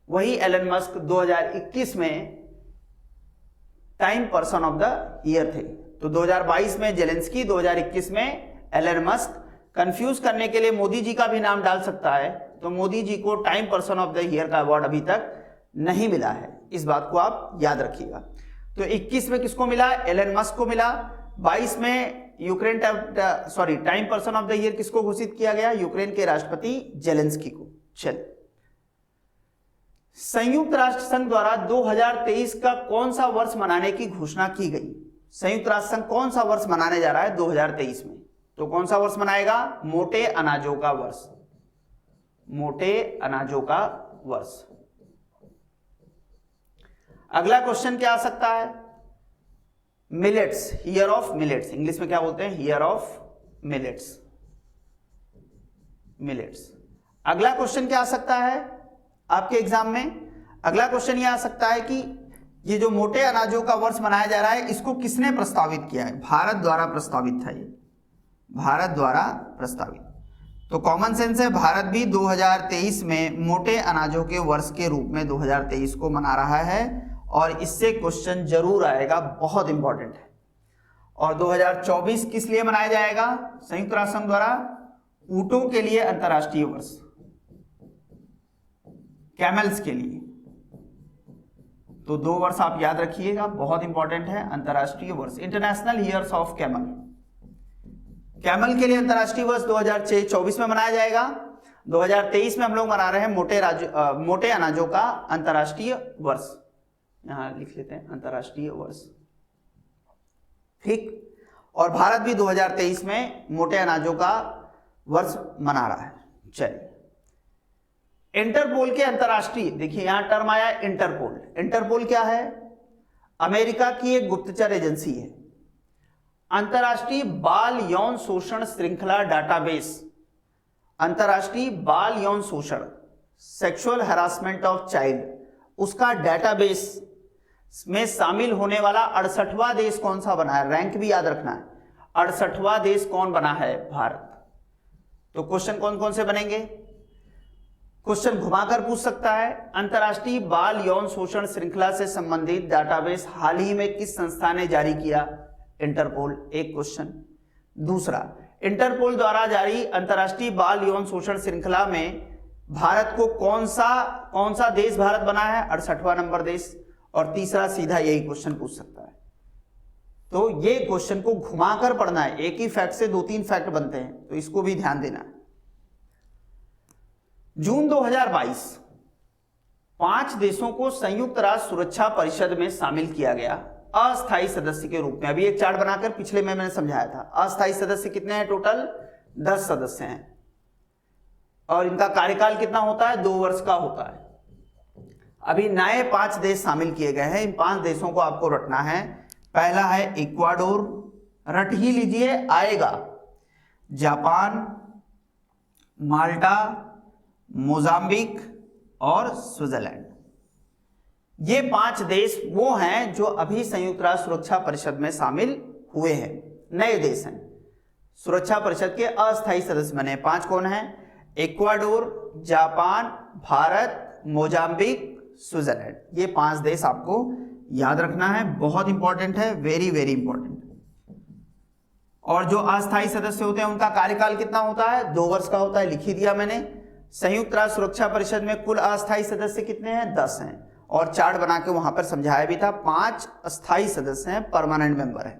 वही एलन मस्क 2021 में time person of the year थे। तो 2022 में जेलेंस्की, 2021 में एलन मस्क। कंफ्यूज करने के लिए मोदी जी का भी नाम डाल सकता है, तो मोदी जी को time person of the year का अवार्ड अभी तक नहीं मिला है। इस बात को आप याद रखिएगा। तो 21 में किसको मिला? एलन मस्क को मिला। 22 में time person of the year किसको घोषित किया गया? यूक्रेन के राष्ट्रपति जेलेंस्की को। चलिए, संयुक्त राष्ट्र संघ द्वारा 2023 का कौन सा वर्ष मनाने की घोषणा की गई? संयुक्त राष्ट्र संघ कौन सा वर्ष मनाने जा रहा है 2023 में? तो कौन सा वर्ष मनाएगा? मोटे अनाजों का वर्ष, मोटे अनाजों का वर्ष। अगला क्वेश्चन क्या आ सकता है? Millets, year of millets, English में क्या बोलते हैं? Year of millets, millets. अगला क्वेश्चन क्या आ सकता है आपके एग्जाम में? अगला क्वेश्चन ये आ सकता है कि ये जो मोटे अनाजों का वर्ष मनाया जा रहा है, इसको किसने प्रस्तावित किया है? भारत द्वारा प्रस्तावित था ये, भारत द्वारा प्रस्तावित। तो कॉमन सेंस है, भारत भी 2023 में मोटे अनाजों के वर्ष के रूप में 2023 को मना रहा है और इससे क्वेश्चन जरूर आएगा, बहुत इंपॉर्टेंट है। और 2024 किस लिए मनाया जाएगा? संयुक्त राष्ट्र संघ द्वारा ऊंटों के लिए अंतर्राष्ट्रीय वर्ष, कैमल्स के लिए। तो 2 वर्ष आप याद रखिएगा, बहुत इंपॉर्टेंट है। अंतर्राष्ट्रीय वर्ष, international years of camel, camel के लिए अंतर्राष्ट्रीय वर्ष 2024 में मनाया जाएगा। 2023 में हम लोग मना रहे हैं मोटे अनाजों का अंतर्राष्ट्रीय वर्ष, यहां लिख लेते हैं अंतर्राष्ट्रीय वर्ष, ठीक। और भारत भी 2023 में मोटे अनाजों का वर्ष मना रहा है। चलिए, इंटरपोल के अंतर्राष्ट्रीय, देखिए यहां टर्म आया इंटरपोल। इंटरपोल क्या है? अमेरिका की एक गुप्तचर एजेंसी है। अंतर्राष्ट्रीय बाल यौन शोषण श्रृंखला डाटाबेस, अंतर्राष्ट्रीय बाल यौन शोषण, सेक्सुअल हैरासमेंट ऑफ चाइल्ड, उसका डाटाबेस में शामिल होने वाला 68वां देश कौन सा बना है? रैंक भी याद रखना है। 68वां देश कौन बना है? भारत। तो क्वेश्चन कौन कौन से बनेंगे? क्वेश्चन घुमाकर पूछ सकता है, अंतर्राष्ट्रीय बाल यौन शोषण श्रृंखला से संबंधित डाटाबेस हाल ही में किस संस्था ने जारी किया? इंटरपोल, एक क्वेश्चन। दूसरा, इंटरपोल द्वारा जारी अंतर्राष्ट्रीय बाल यौन शोषण श्रृंखला में भारत को कौन सा देश भारत बना है? 68वां नंबर देश। और तीसरा, सीधा यही क्वेश्चन पूछ सकता है। तो ये क्वेश्चन को घुमाकर पढ़ना है, एक ही फैक्ट से 2-3 फैक्ट बनते हैं, तो इसको भी ध्यान देना है। जून 2022 5 देशों को संयुक्त राष्ट्र सुरक्षा परिषद में शामिल किया गया अस्थायी सदस्य के रूप में। अभी एक चार्ट बनाकर पिछले में मैंने समझाया था। अस्थायी सदस्य कितने हैं? टोटल 10 सदस्य हैं और इनका कार्यकाल कितना होता है? 2 वर्ष का होता है। अभी नए 5 देश शामिल किए गए हैं। इन 5 देशों को आपको रटना है। पहला है इक्वाडोर, रट ही लीजिए, आएगा। जापान, माल्टा, मोजाम्बिक और स्विट्जरलैंड। ये 5 देश वो हैं जो अभी संयुक्त राष्ट्र सुरक्षा परिषद में शामिल हुए हैं, नए देश हैं, सुरक्षा परिषद के अस्थायी सदस्य बने। 5 कौन हैं? Ecuador, Japan, Bharat, Mozambique, Switzerland. ये 5 देश आपको याद रखना है, बहुत इंपॉर्टेंट है, वेरी वेरी इंपॉर्टेंट। और जो अस्थायी सदस्य होते हैं उनका कार्यकाल कितना होता है? 2 वर्ष का होता है, लिख ही दिया मैंने। संयुक्त राष्ट्र सुरक्षा परिषद में कुल अस्थायी सदस्य कितने हैं? 10 हैं। और चार्ट बना के वहां पर समझाया भी था। 5 अस्थायी सदस्य हैं, परमानेंट मेंबर हैं।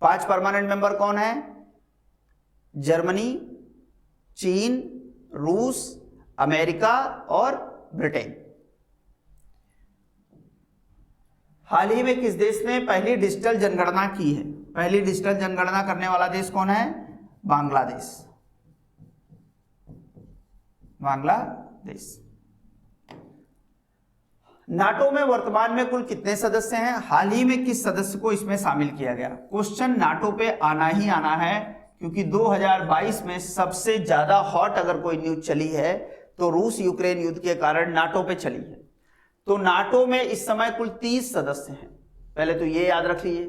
5 परमानेंट मेंबर कौन है? जर्मनी, चीन, रूस, अमेरिका और ब्रिटेन। हाल ही में किस देश ने पहली डिजिटल जनगणना की है? पहली डिजिटल जनगणना करने वाला देश कौन है? बांग्लादेश, बांग्लादेश। नाटो में वर्तमान में कुल कितने सदस्य हैं? हाल ही में किस सदस्य को इसमें शामिल किया गया? क्वेश्चन नाटो पे आना ही आना है, क्योंकि 2022 में सबसे ज्यादा हॉट अगर कोई न्यूज चली है तो रूस यूक्रेन युद्ध के कारण नाटो पे चली है। तो नाटो में इस समय कुल 30 सदस्य हैं। पहले तो ये याद रख लीजिए,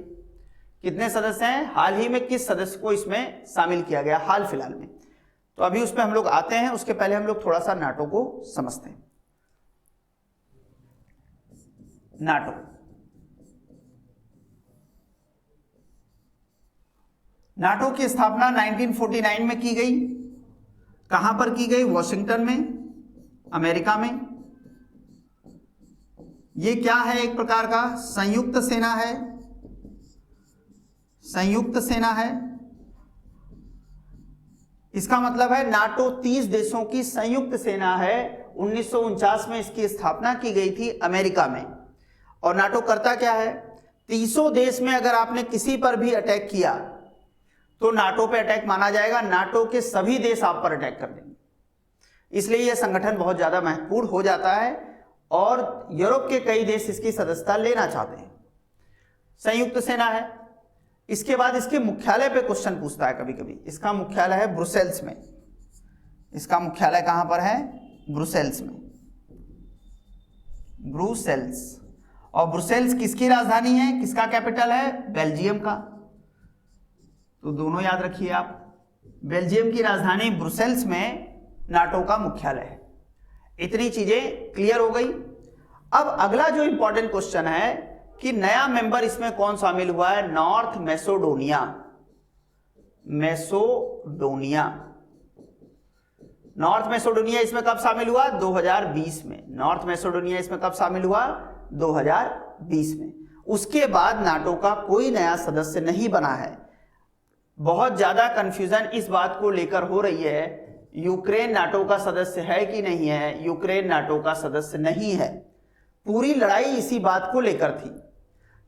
कितने सदस्य हैं? हाल ही में किस सदस्य को इसमें शामिल किया गया हाल फिलहाल में? तो अभी उसमें हम लोग आते हैं, उसके पहले हम लोग थोड़ा सा नाटो को समझते हैं। नाटो, नाटो की स्थापना 1949 में की गई। कहां पर की गई? वॉशिंगटन में, अमेरिका में। ये क्या है? एक प्रकार का संयुक्त सेना है, संयुक्त सेना है। इसका मतलब है नाटो 30 देशों की संयुक्त सेना है। 1949 में इसकी स्थापना की गई थी अमेरिका में। और नाटो करता क्या है? 30 देश में अगर आपने किसी पर भी अटैक किया तो नाटो पे अटैक माना जाएगा, नाटो के सभी देश आप पर अटैक कर देंगे। इसलिए यह संगठन बहुत ज्यादा महत्वपूर्ण हो जाता है और यूरोप के कई देश इसकी सदस्यता लेना चाहते हैं। संयुक्त सेना है। इसके बाद इसके मुख्यालय पे क्वेश्चन पूछता है कभी कभी। इसका मुख्यालय है ब्रुसेल्स में। इसका मुख्यालय कहां पर है? ब्रुसेल्स में, ब्रुसेल्स। और ब्रुसेल्स किसकी राजधानी है, किसका कैपिटल है? बेल्जियम का। तो दोनों याद रखिए आप। बेल्जियम की राजधानी ब्रुसेल्स में नाटो का मुख्यालय है। इतनी चीजें क्लियर हो गई। अब अगला जो इंपॉर्टेंट क्वेश्चन है कि नया मेंबर इसमें कौन शामिल हुआ है? North Macedonia. Macedonia, North Macedonia इसमें कब शामिल हुआ? 2020 में। नॉर्थ मैसेडोनिया इसमें कब शामिल हुआ? 2020 में। उसके बाद नाटो का कोई नया सदस्य नहीं बना है। बहुत ज्यादा कंफ्यूजन इस बात को लेकर हो रही है, यूक्रेन नाटो का सदस्य है कि नहीं है? यूक्रेन नाटो का सदस्य नहीं है। पूरी लड़ाई इसी बात को लेकर थी।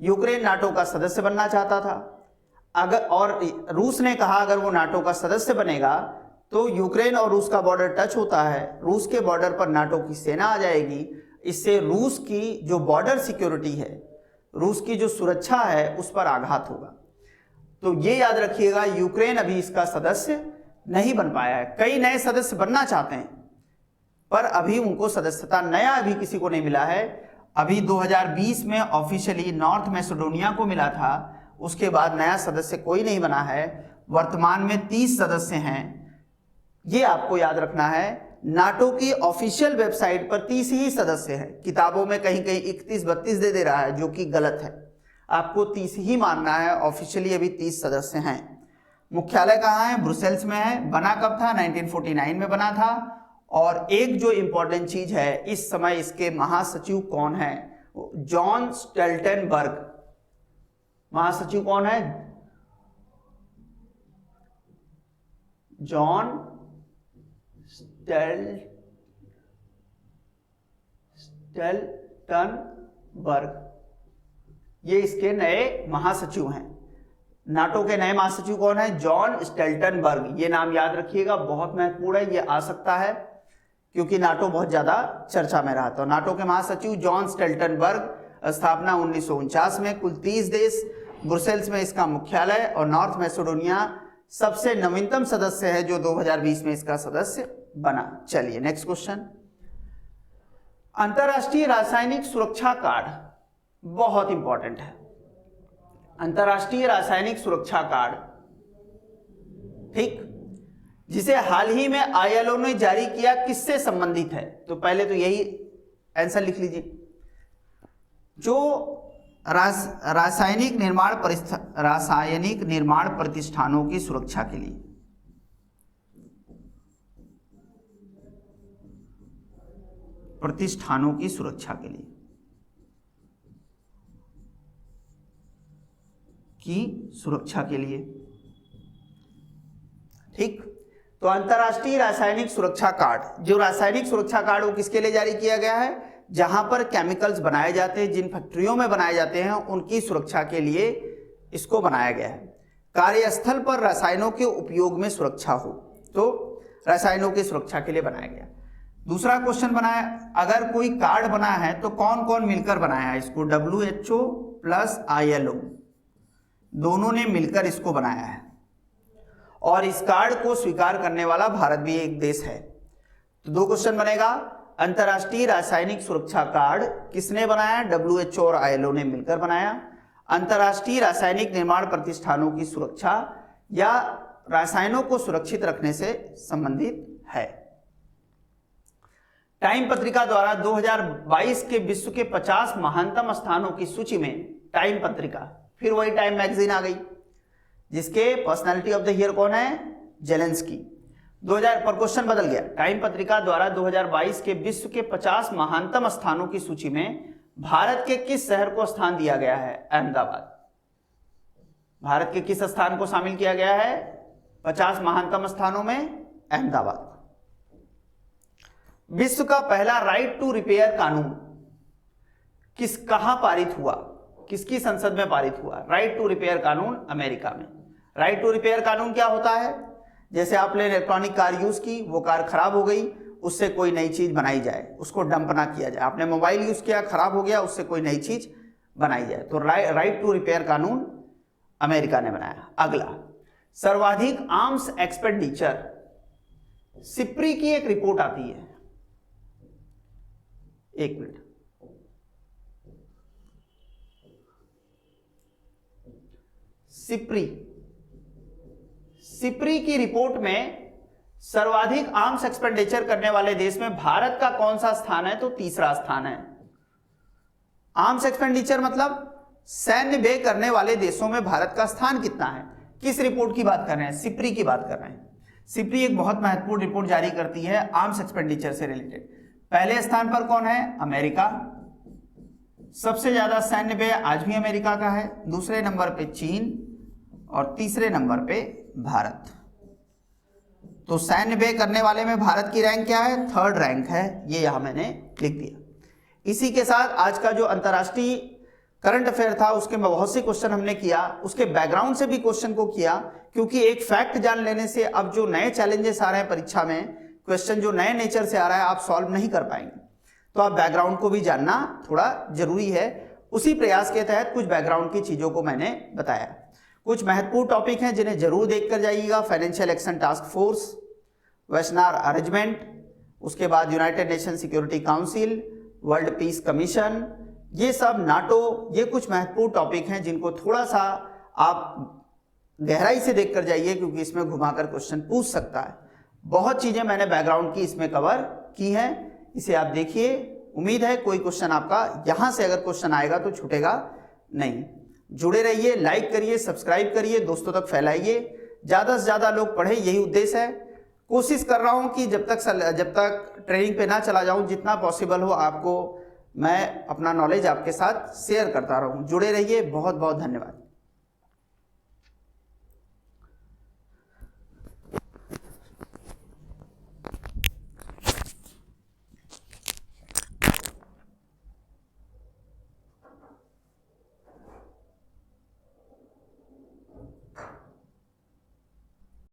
यूक्रेन नाटो का सदस्य बनना चाहता था, अगर और रूस ने कहा अगर वो नाटो का सदस्य बनेगा तो यूक्रेन और रूस का बॉर्डर टच होता है, रूस के बॉर्डर पर नाटो की सेना आ जाएगी। इससे रूस की जो बॉर्डर सिक्योरिटी है, रूस की जो सुरक्षा है, उस पर आघात होगा। तो ये याद रखिएगा, यूक्रेन अभी इसका सदस्य नहीं बन पाया है। कई नए सदस्य बनना चाहते हैं पर अभी उनको सदस्यता नया अभी किसी को नहीं मिला है। अभी 2020 में ऑफिशियली नॉर्थ मैसेडोनिया को मिला था, उसके बाद नया सदस्य कोई नहीं बना है। वर्तमान में 30 सदस्य हैं, ये आपको याद रखना है। नाटो की ऑफिशियल वेबसाइट पर 30 ही सदस्य हैं। किताबों में कहीं कहीं 31-32 दे रहा है, जो कि गलत है। आपको 30 ही मानना है। ऑफिशियली अभी 30 सदस्य हैं। मुख्यालय कहाँ है? ब्रुसेल्स में है। बना कब था? 1949 में बना था। और एक जो इंपॉर्टेंट चीज है, इस समय इसके महासचिव कौन है? John Stoltenberg. महासचिव कौन है? जॉन स्टोल्टेनबर्ग, ये इसके नए महासचिव हैं। नाटो के नए महासचिव कौन है? John Stoltenberg. ये नाम याद रखिएगा, बहुत महत्वपूर्ण है। ये आ सकता है क्योंकि नाटो बहुत ज्यादा चर्चा में रहा था। नाटो के महासचिव जॉन स्टोल्टेनबर्ग। स्थापना 1949 में। कुल 30 देश। ब्रुसेल्स में इसका मुख्यालय। और नॉर्थ मैसेडोनिया सबसे नवीनतम सदस्य है जो 2020 में इसका सदस्य बना। चलिए नेक्स्ट क्वेश्चन। अंतरराष्ट्रीय रासायनिक सुरक्षा कार्ड बहुत इंपॉर्टेंट है। अंतरराष्ट्रीय रासायनिक सुरक्षा कार्ड, ठीक, जिसे हाल ही में आईएलओ ने जारी किया, किससे संबंधित है? तो पहले तो यही आंसर लिख लीजिए। जो रासायनिक निर्माण प्रतिष्ठानों की सुरक्षा के लिए, प्रतिष्ठानों की सुरक्षा के लिए ठीक। तो अंतरराष्ट्रीय रासायनिक सुरक्षा कार्ड, जो रासायनिक सुरक्षा कार्ड वो किसके लिए जारी किया गया है? जहां पर केमिकल्स बनाए जाते हैं, जिन फैक्ट्रियों में बनाए जाते हैं, उनकी सुरक्षा के लिए इसको बनाया गया है। कार्यस्थल पर रसायनों के उपयोग में सुरक्षा हो, तो रसायनों की सुरक्षा के लिए बनाया गया। दूसरा क्वेश्चन बनाया, अगर कोई कार्ड बना है तो कौन कौन मिलकर बनाया है इसको? WHO प्लस ILO, दोनों ने मिलकर इसको बनाया है। और इस कार्ड को स्वीकार करने वाला भारत भी एक देश है। तो दो क्वेश्चन बनेगा, अंतरराष्ट्रीय रासायनिक सुरक्षा कार्ड किसने बनाया? WHO और ILO ने मिलकर बनाया। अंतरराष्ट्रीय रासायनिक निर्माण प्रतिष्ठानों की सुरक्षा या रसायनों को सुरक्षित रखने से संबंधित है। टाइम पत्रिका द्वारा 2022 के विश्व के 50 महानतम स्थानों की सूची में टाइम पत्रिका, फिर वही टाइम मैगजीन आ गई, जिसके पर्सनालिटी ऑफ द ईयर कौन है? जेलेंस्की। 2000 पर क्वेश्चन बदल गया। टाइम पत्रिका द्वारा 2022 के विश्व के 50 महानतम स्थानों की सूची में भारत के किस शहर को स्थान दिया गया है? अहमदाबाद। भारत के किस स्थान को शामिल किया गया है 50 महानतम स्थानों में? अहमदाबाद। विश्व का पहला राइट टू रिपेयर कानून कहां पारित हुआ? किसकी संसद में पारित हुआ? राइट टू रिपेयर कानून अमेरिका में। राइट टू रिपेयर कानून क्या होता है? जैसे आपने इलेक्ट्रॉनिक कार यूज की, वो कार खराब हो गई, उससे कोई नई चीज बनाई जाए, उसको डंप ना किया जाए। आपने मोबाइल यूज किया, खराब हो गया, उससे कोई नई चीज बनाई जाए। तो राइट टू रिपेयर कानून अमेरिका ने बनाया। अगला, सर्वाधिक आर्म्स एक्सपेंडिचर, सिप्री की एक रिपोर्ट आती है, एक मिनट, सिप्री की रिपोर्ट में सर्वाधिक आर्म्स एक्सपेंडिचर करने वाले देश में भारत का कौन सा स्थान है? तो तीसरा स्थान है। आर्म्स एक्सपेंडिचर मतलब सैन्य व्यय करने वाले देशों में भारत का स्थान कितना है। किस रिपोर्ट की बात कर रहे हैं? सिप्री की बात कर रहे हैं। सिप्री एक बहुत महत्वपूर्ण रिपोर्ट जारी करती है आर्म्स एक्सपेंडिचर से रिलेटेड। पहले स्थान पर कौन है? अमेरिका। सबसे ज्यादा सैन्य व्यय आज भी अमेरिका का है। दूसरे नंबर पे चीन और तीसरे नंबर पे भारत। तो सैन्य व्यय करने वाले में भारत की रैंक क्या है? थर्ड रैंक है, ये यहां मैंने लिख दिया। इसी के साथ आज का जो अंतर्राष्ट्रीय करंट अफेयर था उसके में बहुत से क्वेश्चन हमने किया, उसके बैकग्राउंड से भी क्वेश्चन को किया, क्योंकि एक फैक्ट जान लेने से अब जो नए चैलेंजेस आ रहे हैं परीक्षा में, क्वेश्चन जो नए नेचर से आ रहा है आप सॉल्व नहीं कर पाएंगे। तो आप बैकग्राउंड को भी जानना थोड़ा जरूरी है। उसी प्रयास के तहत कुछ बैकग्राउंड की चीजों को मैंने बताया। कुछ महत्वपूर्ण टॉपिक हैं जिन्हें जरूर देख कर जाइएगा। Financial action task force, western arrangement, उसके बाद United nation security council, world peace commission, ये सब नाटो, ये कुछ महत्वपूर्ण टॉपिक हैं जिनको थोड़ा सा आप गहराई से देख कर जाइए, क्योंकि इसमें घुमाकर क्वेश्चन पूछ सकता है। बहुत चीजें मैंने बैकग्राउंड की इसमें कवर की हैं, इसे आप देखिए। उम्मीद है कोई क्वेश्चन आपका यहां से अगर क्वेश्चन आएगा तो छूटेगा नहीं। जुड़े रहिए, लाइक करिए, सब्सक्राइब करिए, दोस्तों तक फैलाइए, ज्यादा से ज्यादा लोग पढ़े, यही उद्देश्य है। कोशिश कर रहा हूं कि जब तक ट्रेनिंग पे ना चला जाऊं, जितना पॉसिबल हो आपको मैं अपना नॉलेज आपके साथ शेयर करता रहूं। जुड़े रहिए, बहुत बहुत धन्यवाद।